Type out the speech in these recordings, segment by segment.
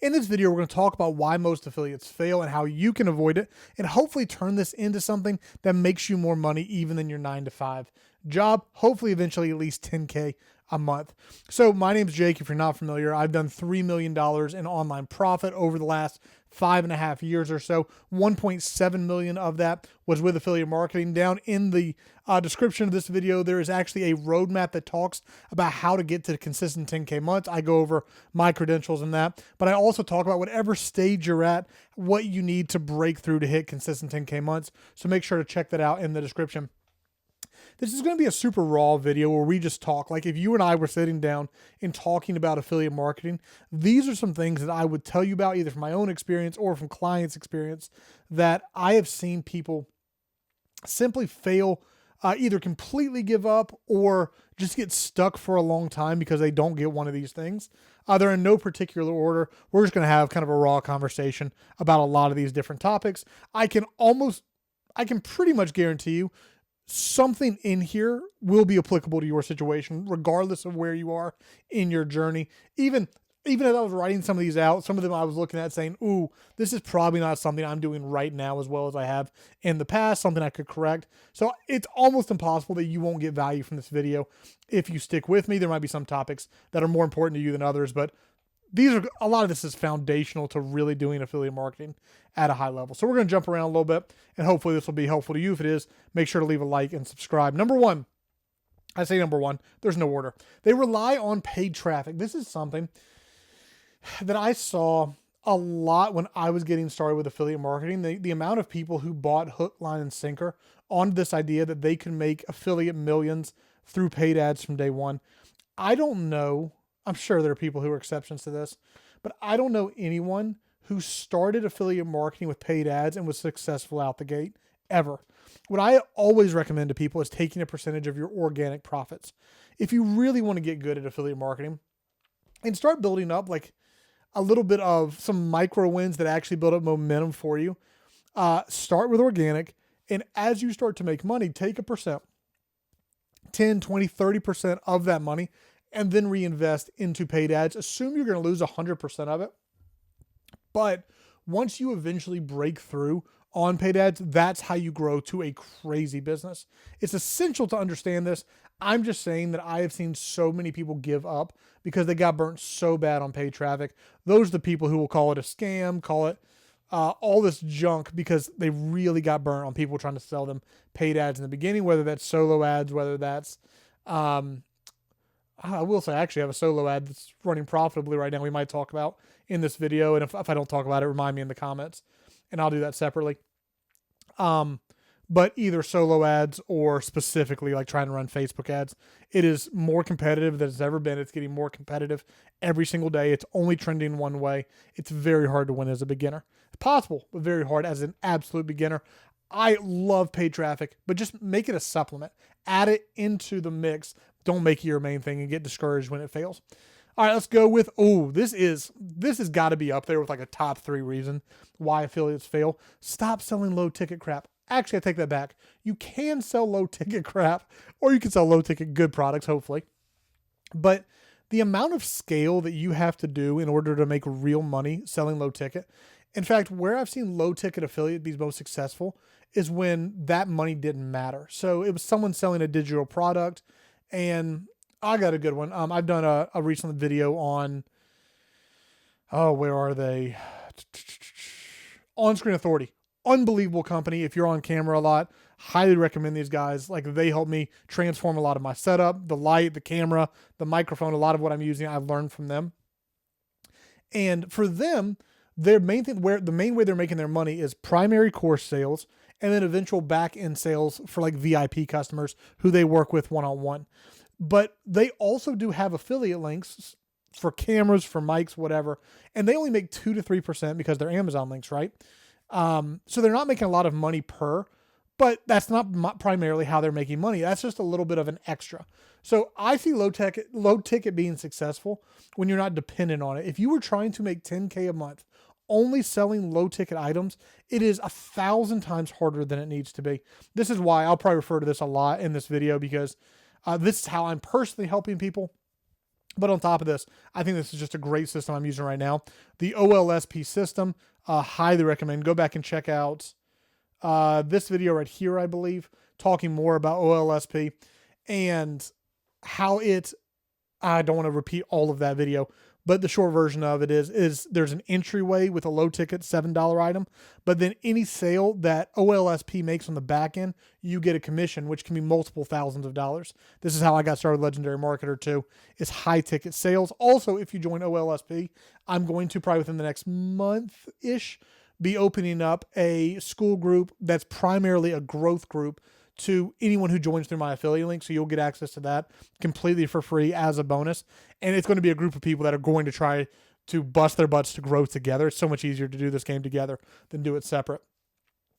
In this video, we're going to talk about why most affiliates fail and how you can avoid it, and hopefully turn this into something that makes you more money even than your 9-to-5 job, hopefully eventually at least 10K a month. So my name's Jake. If you're not familiar, I've done $3 million in online profit over the last 5.5 years or so. 1.7 million of that was with affiliate marketing. Down in the description of this video, there is actually a roadmap that talks about how to get to consistent 10K months. I go over my credentials in that, but I also talk about whatever stage you're at, what you need to break through to hit consistent 10K months. So make sure to check that out in the description. This is going to be a super raw video where we just talk. Like if you and I were sitting down and talking about affiliate marketing, these are some things that I would tell you about either from my own experience or from clients' experience that I have seen people simply fail, either completely give up or just get stuck for a long time because they don't get one of these things. They're in no particular order. We're just going to have kind of a raw conversation about a lot of these different topics. I can pretty much guarantee you something in here will be applicable to your situation, regardless of where you are in your journey. Even as I was writing some of these out, some of them I was looking at saying, ooh, this is probably not something I'm doing right now as well as I have in the past, something I could correct. So it's almost impossible that you won't get value from this video if you stick with me. There might be some topics that are more important to you than others, but a lot of this is foundational to really doing affiliate marketing at a high level. So we're going to jump around a little bit, and hopefully this will be helpful to you. If it is, make sure to leave a like and subscribe. Number one, I say number one, there's no order. They rely on paid traffic. This is something that I saw a lot when I was getting started with affiliate marketing. The amount of people who bought hook, line, and sinker on this idea that they can make affiliate millions through paid ads from day one. I don't know. I'm sure there are people who are exceptions to this, but I don't know anyone who started affiliate marketing with paid ads and was successful out the gate ever. What I always recommend to people is taking a percentage of your organic profits. If you really want to get good at affiliate marketing and start building up like a little bit of some micro wins that actually build up momentum for you, start with organic. And as you start to make money, take a percent, 10, 20, 30% of that money, and then reinvest into paid ads. Assume you're going to lose 100% of it. But once you eventually break through on paid ads, that's how you grow to a crazy business. It's essential to understand this. I'm just saying that I have seen so many people give up because they got burnt so bad on paid traffic. Those are the people who will call it a scam, call it all this junk because they really got burnt on people trying to sell them paid ads in the beginning, whether that's solo ads, whether that's, I will say I actually have a solo ad that's running profitably right now we might talk about in this video. And if I don't talk about it, remind me in the comments and I'll do that separately. But either solo ads or specifically like trying to run Facebook ads, it is more competitive than it's ever been. It's getting more competitive every single day. It's only trending one way. It's very hard to win as a beginner. It's possible, but very hard as an absolute beginner. I love paid traffic, but just make it a supplement. Add it into the mix. Don't make it your main thing and get discouraged when it fails. All right, let's go with, this has got to be up there with like a top 3 reason why affiliates fail. Stop selling low ticket crap. Actually, I take that back. You can sell low ticket crap, or you can sell low ticket good products, hopefully. But the amount of scale that you have to do in order to make real money selling low ticket. In fact, where I've seen low ticket affiliate be most successful is when that money didn't matter. So it was someone selling a digital product, and I got a good one. I've done a recent video on, where are they? On Screen Authority. Unbelievable company. If you're on camera a lot, highly recommend these guys. Like they help me transform a lot of my setup, the light, the camera, the microphone, a lot of what I'm using, I've learned from them. And for them, the main way they're making their money is primary course sales and then eventual back end sales for like VIP customers who they work with one-on-one. But they also do have affiliate links for cameras, for mics, whatever. And they only make 2 to 3% because they're Amazon links, right? So they're not making a lot of money per, but that's not primarily how they're making money. That's just a little bit of an extra. So I see low ticket being successful when you're not dependent on it. If you were trying to make 10K a month, only selling low ticket items, it is 1,000 times harder than it needs to be. This is why I'll probably refer to this a lot in this video because this is how I'm personally helping people. But on top of this, I think this is just a great system I'm using right now. The OLSP system, highly recommend. Go back and check out this video right here, I believe, talking more about OLSP and how it, I don't want to repeat all of that video, but the short version of it is there's an entryway with a low ticket $7 item, but then any sale that OLSP makes on the back end, you get a commission, which can be multiple thousands of dollars. This is how I got started with Legendary Marketer too, is high ticket sales. Also, if you join OLSP, I'm going to probably within the next month-ish be opening up a school group that's primarily a growth group to anyone who joins through my affiliate link. So you'll get access to that completely for free as a bonus. And it's going to be a group of people that are going to try to bust their butts to grow together. It's so much easier to do this game together than do it separate.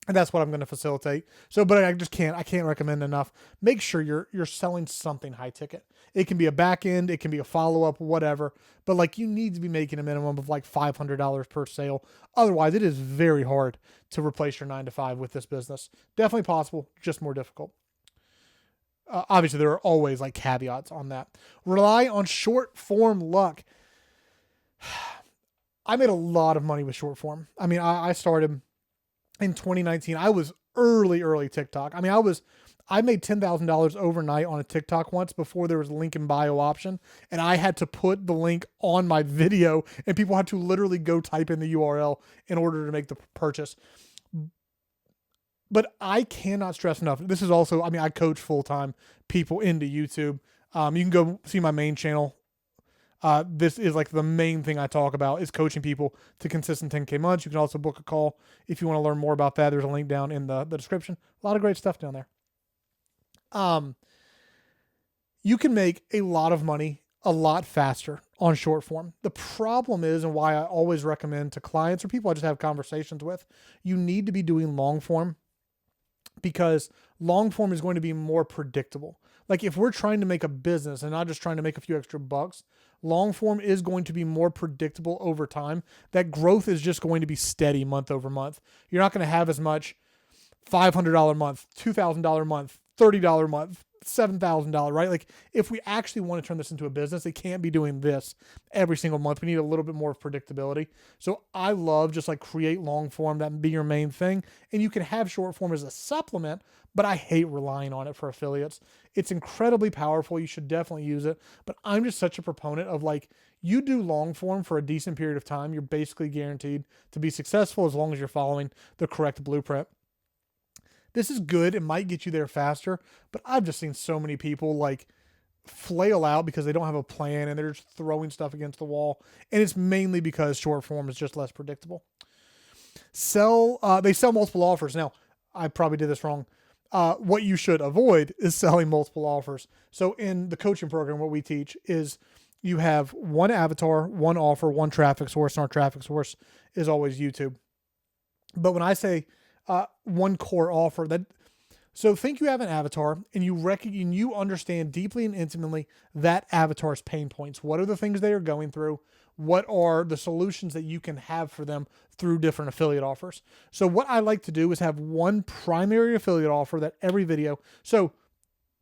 And that's what I'm going to facilitate. So, but I can't recommend enough. Make sure you're selling something high ticket. It can be a back end, it can be a follow-up, whatever. But like you need to be making a minimum of like $500 per sale. Otherwise, it is very hard to replace your 9 to 5 with this business. Definitely possible, just more difficult. Obviously, there are always like caveats on that. Rely on short form luck. I made a lot of money with short form. I mean, I started in 2019. I was early TikTok. I mean, I made $10,000 overnight on a TikTok once before there was a link in bio option. And I had to put the link on my video and people had to literally go type in the URL in order to make the purchase. But I cannot stress enough. This is also, I mean, I coach full-time people into YouTube. You can go see my main channel. This is like the main thing I talk about is coaching people to consistent 10K months. You can also book a call if you want to learn more about that. There's a link down in the description. A lot of great stuff down there. You can make a lot of money a lot faster on short form. The problem is, and why I always recommend to clients or people I just have conversations with, you need to be doing long form because long form is going to be more predictable. Like if we're trying to make a business and not just trying to make a few extra bucks, long form is going to be more predictable over time. That growth is just going to be steady month over month. You're not going to have as much $500 a month, $2,000 a month, $30 a month, $7,000, right? Like if we actually want to turn this into a business, it can't be doing this every single month. We need a little bit more predictability. So I love just like create long form, that be your main thing. And you can have short form as a supplement, but I hate relying on it for affiliates. It's incredibly powerful. You should definitely use it. But I'm just such a proponent of like, you do long form for a decent period of time. You're basically guaranteed to be successful as long as you're following the correct blueprint. This is good. It might get you there faster, but I've just seen so many people like flail out because they don't have a plan and they're just throwing stuff against the wall. And it's mainly because short form is just less predictable. They sell multiple offers. Now, I probably did this wrong. What you should avoid is selling multiple offers. So in the coaching program, what we teach is you have one avatar, one offer, one traffic source, and our traffic source is always YouTube. But when I say one core offer, so think you have an avatar and you understand deeply and intimately that avatar's pain points. What are the things they are going through? What are the solutions that you can have for them through different affiliate offers? So what I like to do is have one primary affiliate offer that every video. So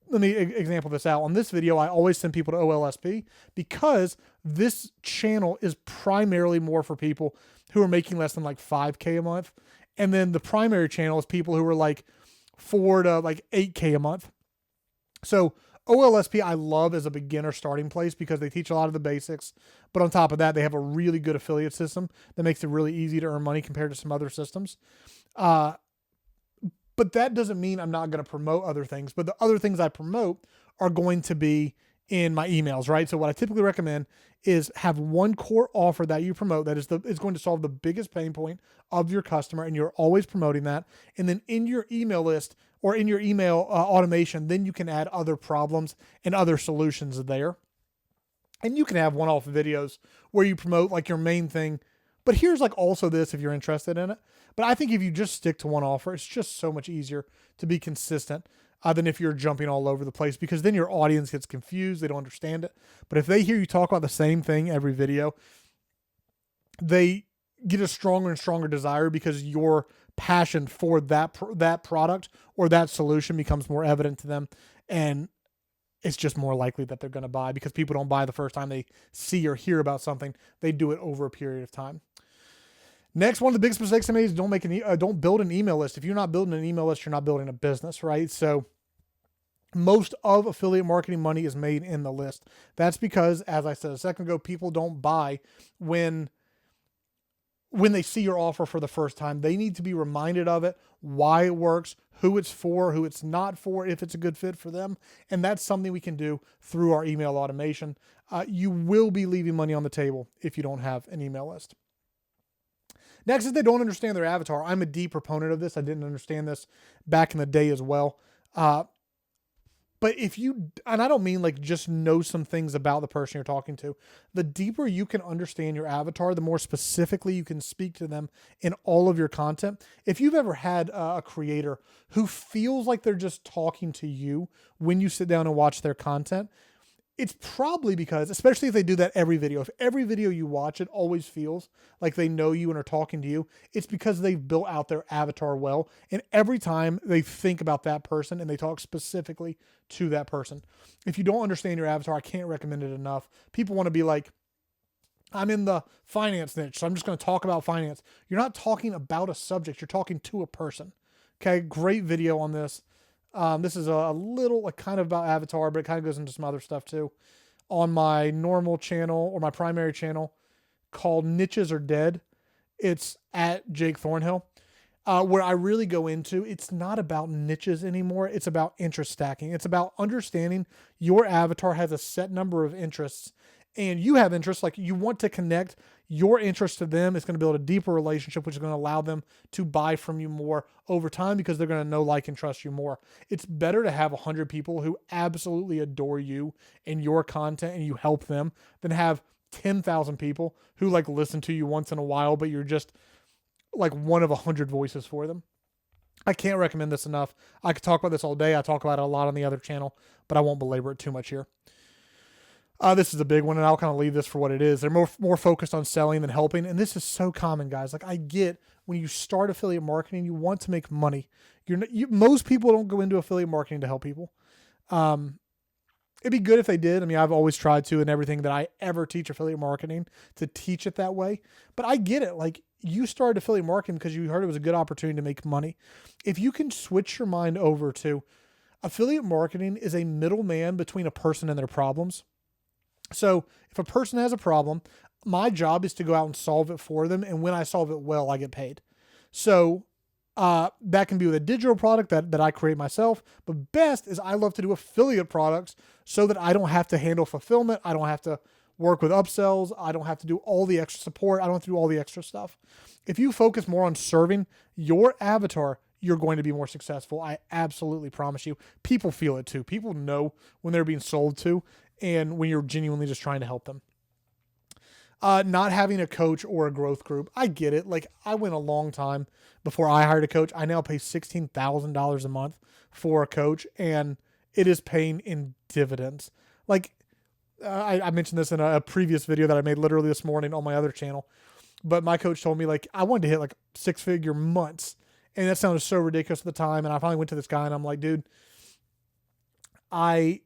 let me example this out. On this video, I always send people to OLSP because this channel is primarily more for people who are making less than like 5K a month. And then the primary channel is people who are like 4 to like 8K a month. So OLSP I love as a beginner starting place because they teach a lot of the basics. But on top of that, they have a really good affiliate system that makes it really easy to earn money compared to some other systems. But that doesn't mean I'm not going to promote other things. But the other things I promote are going to be in my emails, right? So what I typically recommend is have one core offer that you promote that is going to solve the biggest pain point of your customer, and you're always promoting that. And then in your email list or in your email automation, then you can add other problems and other solutions there. And you can have one-off videos where you promote like your main thing. But here's like also this if you're interested in it. But I think if you just stick to one offer, it's just so much easier to be consistent than if you're jumping all over the place, because then your audience gets confused. They don't understand it. But if they hear you talk about the same thing every video, they get a stronger and stronger desire because your passion for that product or that solution becomes more evident to them. And it's just more likely that they're going to buy, because people don't buy the first time they see or hear about something. They do it over a period of time. Next, one of the biggest mistakes I made is don't build an email list. If you're not building an email list, you're not building a business, right? So most of affiliate marketing money is made in the list. That's because, as I said a second ago, people don't buy when they see your offer for the first time. They need to be reminded of it, why it works, who it's for, who it's not for, if it's a good fit for them. And that's something we can do through our email automation. You will be leaving money on the table if you don't have an email list. Next is they don't understand their avatar. I'm a deep proponent of this. I didn't understand this back in the day as well. But if you, and I don't mean like just know some things about the person you're talking to, the deeper you can understand your avatar, the more specifically you can speak to them in all of your content. If you've ever had a creator who feels like they're just talking to you when you sit down and watch their content, it's probably because, especially if they do that every video, if every video you watch, it always feels like they know you and are talking to you, it's because they've built out their avatar well. And every time they think about that person and they talk specifically to that person. If you don't understand your avatar, I can't recommend it enough. People want to be like, I'm in the finance niche, so I'm just going to talk about finance. You're not talking about a subject. You're talking to a person. Okay. Great video on this. This is a little like kind of about avatar, but it kind of goes into some other stuff too. On my normal channel or my primary channel called Niches Are Dead. It's at Jake Thornhill, where I really go into, it's not about niches anymore. It's about interest stacking. It's about understanding your avatar has a set number of interests and you have interests, like you want to connect your interest to them. It's going to build a deeper relationship, which is going to allow them to buy from you more over time because they're going to know, like, and trust you more. It's better to have 100 people who absolutely adore you and your content and you help them than have 10,000 people who like listen to you once in a while, but you're just like one of 100 voices for them. I can't recommend this enough. I could talk about this all day. I talk about it a lot on the other channel, but I won't belabor it too much here. This is a big one, and I'll kind of leave this for what it is. They're more focused on selling than helping, and this is so common, guys. Like, I get when you start affiliate marketing, you want to make money. Most people don't go into affiliate marketing to help people. It'd be good if they did. I mean, I've always tried to, and everything that I ever teach affiliate marketing, to teach it that way. But I get it. Like, you started affiliate marketing because you heard it was a good opportunity to make money. If you can switch your mind over to affiliate marketing is a middleman between a person and their problems. So if a person has a problem, my job is to go out and solve it for them. And when I solve it well, I get paid. So that can be with a digital product that I create myself. But best is I love to do affiliate products so that I don't have to handle fulfillment. I don't have to work with upsells. I don't have to do all the extra support. I don't have to do all the extra stuff. If you focus more on serving your avatar, you're going to be more successful. I absolutely promise you. People feel it too. People know when they're being sold to and when you're genuinely just trying to help them. Not having a coach or a growth group. I get it. Like, I went a long time before I hired a coach. I now pay $16,000 a month for a coach, and it is paying in dividends. Like, I mentioned this in a previous video that I made literally this morning on my other channel, but my coach told me, like, I wanted to hit like 6-figure months, and that sounded so ridiculous at the time. And I finally went to this guy and I'm like, dude, I'm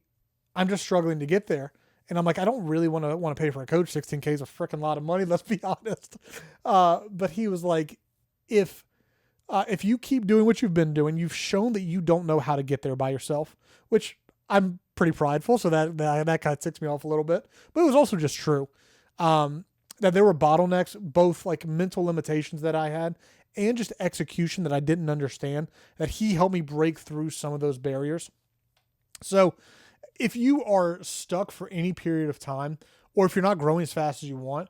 just struggling to get there. And I'm like, I don't really want to pay for a coach. 16K is a freaking lot of money. Let's be honest. But he was like, if you keep doing what you've been doing, you've shown that you don't know how to get there by yourself, which I'm pretty prideful. So that kind of ticks me off a little bit, but it was also just true. That there were bottlenecks, both like mental limitations that I had and just execution that I didn't understand, that he helped me break through some of those barriers. So if you are stuck for any period of time, or if you're not growing as fast as you want,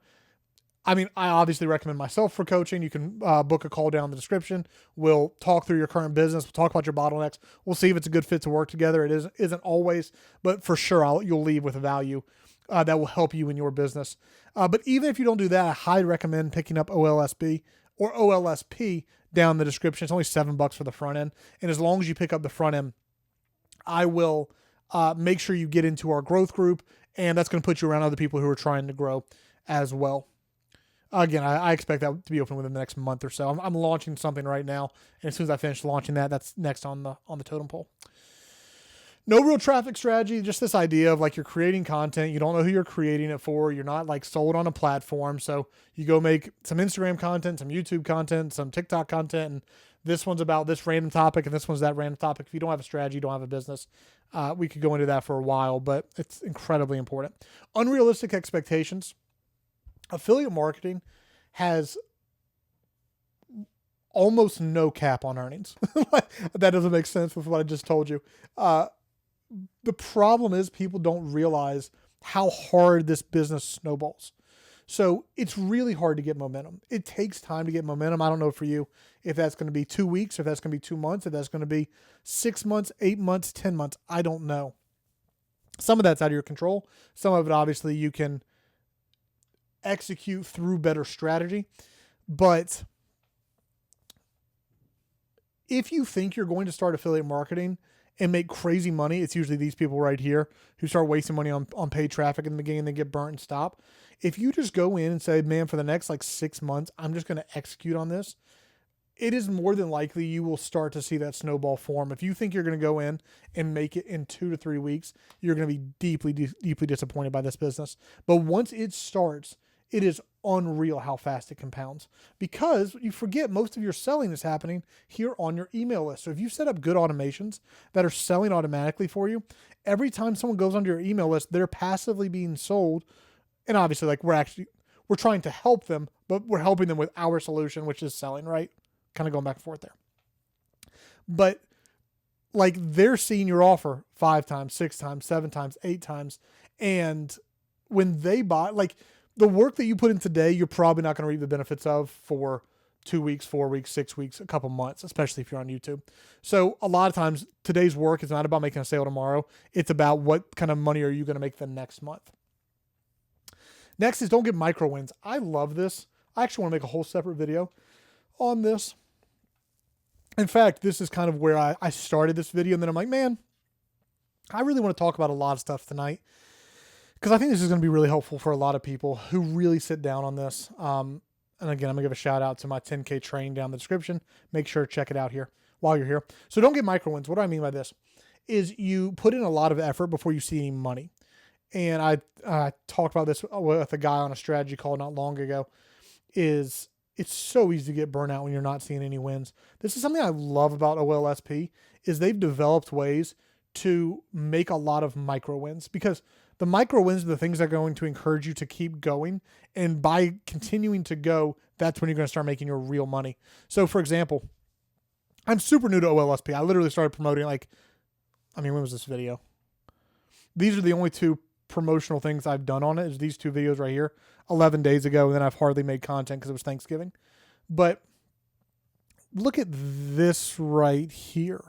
I mean, I obviously recommend myself for coaching. You can book a call down in the description. We'll talk through your current business. We'll talk about your bottlenecks. We'll see if it's a good fit to work together. It isn't always, but for sure you'll leave with a value that will help you in your business. But even if you don't do that, I highly recommend picking up OLSB or OLSP down in the description. It's only $7 for the front end. And as long as you pick up the front end, I will make sure you get into our growth group, and that's going to put you around other people who are trying to grow as well. Again, I expect that to be open within the next month or so. I'm launching something right now, and as soon as I finish launching that, that's next on the totem pole. No real traffic strategy, just this idea of like you're creating content, you don't know who you're creating it for, you're not like sold on a platform. So you go make some Instagram content, some YouTube content, some TikTok content, and this one's about this random topic and this one's that random topic. If you don't have a strategy, you don't have a business. We could go into that for a while, but it's incredibly important. Unrealistic expectations. Affiliate marketing has almost no cap on earnings. That doesn't make sense with what I just told you. The problem is people don't realize how hard this business snowballs. So it's really hard to get momentum. It takes time to get momentum. I don't know for you if that's going to be 2 weeks, if that's going to be 2 months, if that's going to be 6 months, 8 months, 10 months. I don't know. Some of that's out of your control. Some of it, obviously, you can execute through better strategy. But if you think you're going to start affiliate marketing and make crazy money, it's usually these people right here who start wasting money on paid traffic in the beginning and they get burnt and stop. If you just go in and say, man, for the next like 6 months, I'm just going to execute on this, it is more than likely you will start to see that snowball form. If you think you're going to go in and make it in 2 to 3 weeks, you're going to be deeply disappointed by this business. But once it starts, it is unreal how fast it compounds, because you forget most of your selling is happening here on your email list. So if you set up good automations that are selling automatically for you, every time someone goes onto your email list, they're passively being sold. And obviously, like we're trying to help them, but we're helping them with our solution, which is selling, right? Kind of going back and forth there. But like they're seeing your offer 5 times, 6 times, 7 times, 8 times. And when they buy, like, the work that you put in today, you're probably not going to reap the benefits of for 2 weeks, 4 weeks, 6 weeks, a couple months, especially if you're on YouTube. So a lot of times today's work is not about making a sale tomorrow. It's about what kind of money are you going to make the next month. Next is don't get micro wins. I love this. I actually want to make a whole separate video on this. In fact, this is kind of where I started this video, and then I'm like, man, I really want to talk about a lot of stuff tonight, because I think this is going to be really helpful for a lot of people who really sit down on this. And again, I'm going to give a shout out to my 10K training down in the description. Make sure to check it out here while you're here. So don't get micro wins. What do I mean by this? Is you put in a lot of effort before you see any money. And I talked about this with a guy on a strategy call not long ago. It's so easy to get burnout when you're not seeing any wins. This is something I love about OLSP, is they've developed ways to make a lot of micro wins, because the micro wins are the things that are going to encourage you to keep going. And by continuing to go, that's when you're going to start making your real money. So for example, I'm super new to OLSP. I literally started promoting when was this video? These are the only 2 promotional things I've done on it, is these 2 videos right here 11 days ago. And then I've hardly made content because it was Thanksgiving. But look at this right here.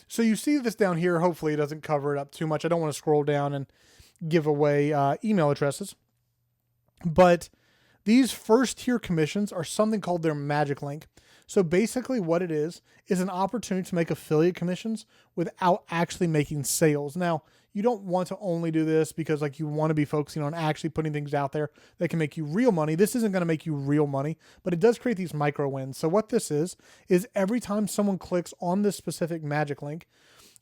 So you see this down here. Hopefully it doesn't cover it up too much. I don't want to scroll down and give away email addresses. But these first tier commissions are something called their magic link. So basically what it is an opportunity to make affiliate commissions without actually making sales. Now, you don't want to only do this because like you want to be focusing on actually putting things out there that can make you real money. This isn't going to make you real money, but it does create these micro wins. So what this is every time someone clicks on this specific magic link,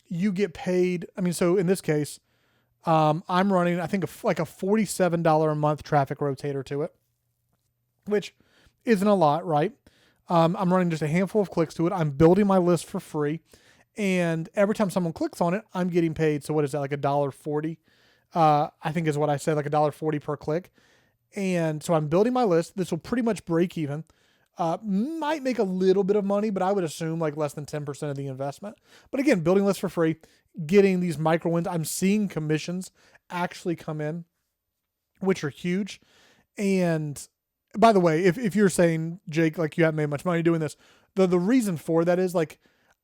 you get paid. So in this case, I'm running, I think, like a $47 a month traffic rotator to it, which isn't a lot, right? I'm running just a handful of clicks to it. I'm building my list for free. And every time someone clicks on it, I'm getting paid. So what is that, like $1.40? I think is what I said, like $1.40 per click. And so I'm building my list. This will pretty much break even. Might make a little bit of money, but I would assume like less than 10% of the investment. But again, building lists for free, getting these micro wins. I'm seeing commissions actually come in, which are huge. And by the way, if you're saying, Jake, like you haven't made much money doing this, the reason for that is like,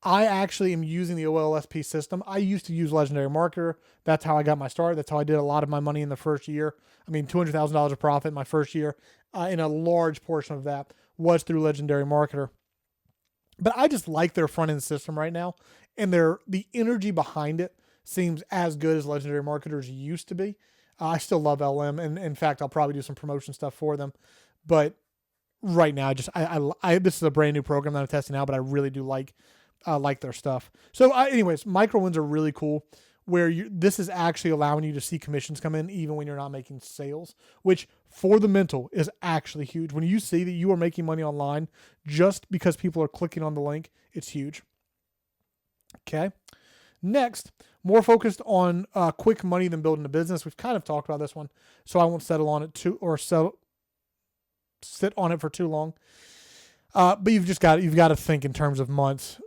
I actually am using the OLSP system. I used to use Legendary Marketer. That's how I got my start. That's how I did a lot of my money in the first year. $200,000 of profit in my first year. And a large portion of that was through Legendary Marketer. But I just like their front end system right now. And the energy behind it seems as good as Legendary Marketers used to be. I still love LM. And in fact, I'll probably do some promotion stuff for them. But right now, this is a brand new program that I'm testing out, but I really do like their stuff. So anyways, micro wins are really cool. where this is actually allowing you to see commissions come in even when you're not making sales, which for the mental is actually huge. When you see that you are making money online just because people are clicking on the link, it's huge. Okay. Next, more focused on quick money than building a business. We've kind of talked about this one, so I won't settle on it sit on it for too long. But you've got to think in terms of months,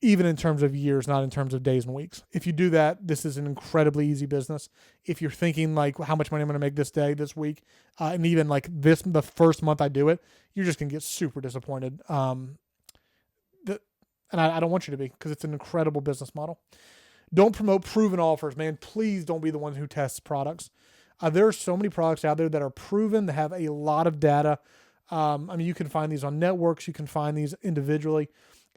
even in terms of years, not in terms of days and weeks. If you do that, this is an incredibly easy business. If you're thinking like how much money I'm going to make this day, this week, and even like the first month I do it, you're just going to get super disappointed. And I don't want you to be, because it's an incredible business model. Don't promote proven offers, man. Please don't be the one who tests products. There are so many products out there that are proven, that have a lot of data. You can find these on networks. You can find these individually.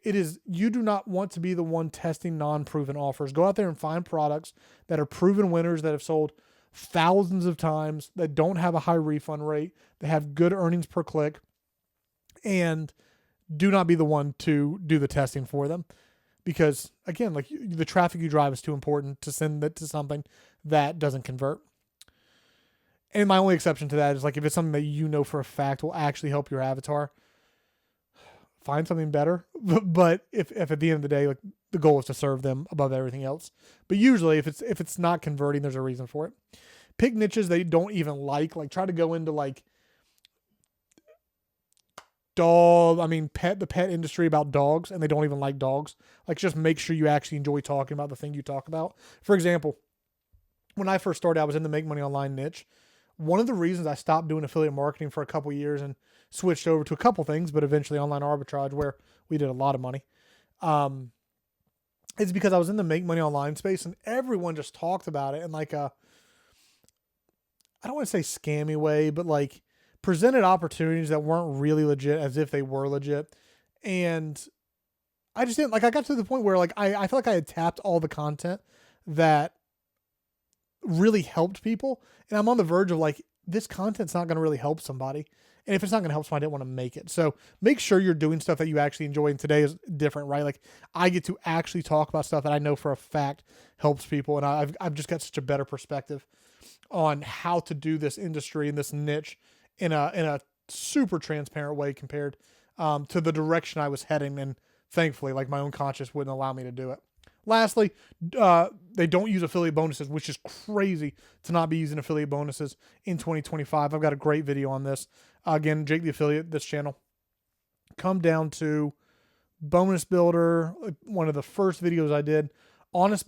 You do not want to be the one testing non-proven offers. Go out there and find products that are proven winners, that have sold thousands of times, that don't have a high refund rate, that have good earnings per click, and do not be the one to do the testing for them. Because again, like the traffic you drive is too important to send that to something that doesn't convert. And my only exception to that is like if it's something that you know for a fact will actually help your avatar, find something better. But if at the end of the day, like the goal is to serve them above everything else. But usually if it's not converting, there's a reason for it. Pick niches that you don't even like try to go into like the pet industry about dogs, and they don't even like dogs. Like just make sure you actually enjoy talking about the thing you talk about. For example, when I first started, I was in the make money online niche. One of the reasons I stopped doing affiliate marketing for a couple years and switched over to a couple things, but eventually online arbitrage, where we did a lot of money, is because I was in the make money online space and everyone just talked about it in like I don't want to say scammy way, but like presented opportunities that weren't really legit as if they were legit. And I just didn't I got to the point where like I feel like I had tapped all the content that really helped people, and I'm on the verge of like, this content's not going to really help somebody. And if it's not going to help somebody, I didn't want to make it. So make sure you're doing stuff that you actually enjoy. And today is different, right? Like I get to actually talk about stuff that I know for a fact helps people. And I've just got such a better perspective on how to do this industry and this niche in a super transparent way compared to the direction I was heading. And thankfully, like my own conscience wouldn't allow me to do it. Lastly, they don't use affiliate bonuses, which is crazy to not be using affiliate bonuses in 2025. I've got a great video on this. Again, Jake the Affiliate, this channel. Come down to Bonus Builder, one of the first videos I did, Bonus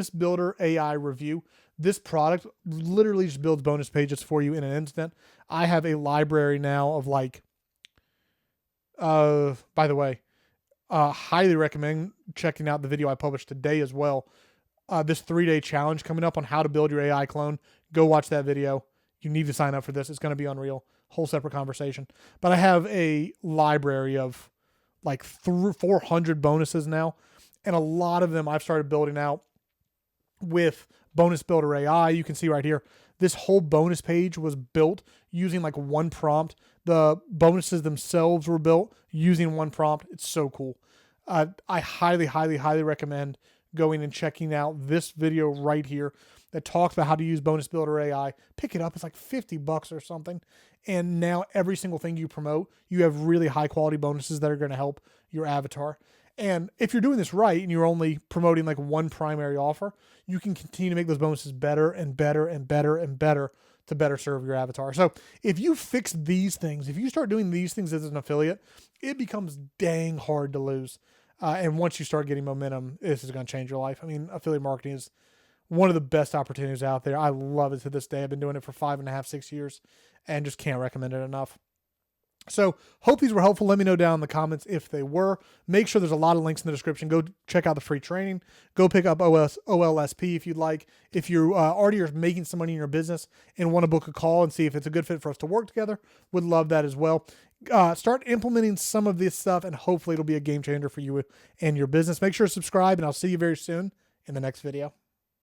Builder AI review. This product literally just builds bonus pages for you in an instant. I have a library now of like, by the way, highly recommend checking out the video I published today as well. This 3-day challenge coming up on how to build your AI clone. Go watch that video. You need to sign up for this. It's going to be unreal. Whole separate conversation. But I have a library of like 400 bonuses now. And a lot of them I've started building out with Bonus Builder AI. You can see right here, this whole bonus page was built using like one prompt. The bonuses themselves were built using one prompt. It's so cool. I highly, highly, highly recommend going and checking out this video right here that talks about how to use Bonus Builder AI. Pick it up. It's like $50 or something. And now every single thing you promote, you have really high quality bonuses that are going to help your avatar. And if you're doing this right and you're only promoting like one primary offer, you can continue to make those bonuses better and better and better and better to better serve your avatar. So if you fix these things, if you start doing these things as an affiliate, it becomes dang hard to lose. And once you start getting momentum, this is going to change your life. I mean, affiliate marketing is one of the best opportunities out there. I love it to this day. I've been doing it for 5.5, 6 years and just can't recommend it enough. So hope these were helpful. Let me know down in the comments if they were. Make sure there's a lot of links in the description. Go check out the free training. Go pick up OLSP if you'd like. If you already are making some money in your business and want to book a call and see if it's a good fit for us to work together, would love that as well. Start implementing some of this stuff and hopefully it'll be a game changer for you and your business. Make sure to subscribe and I'll see you very soon in the next video.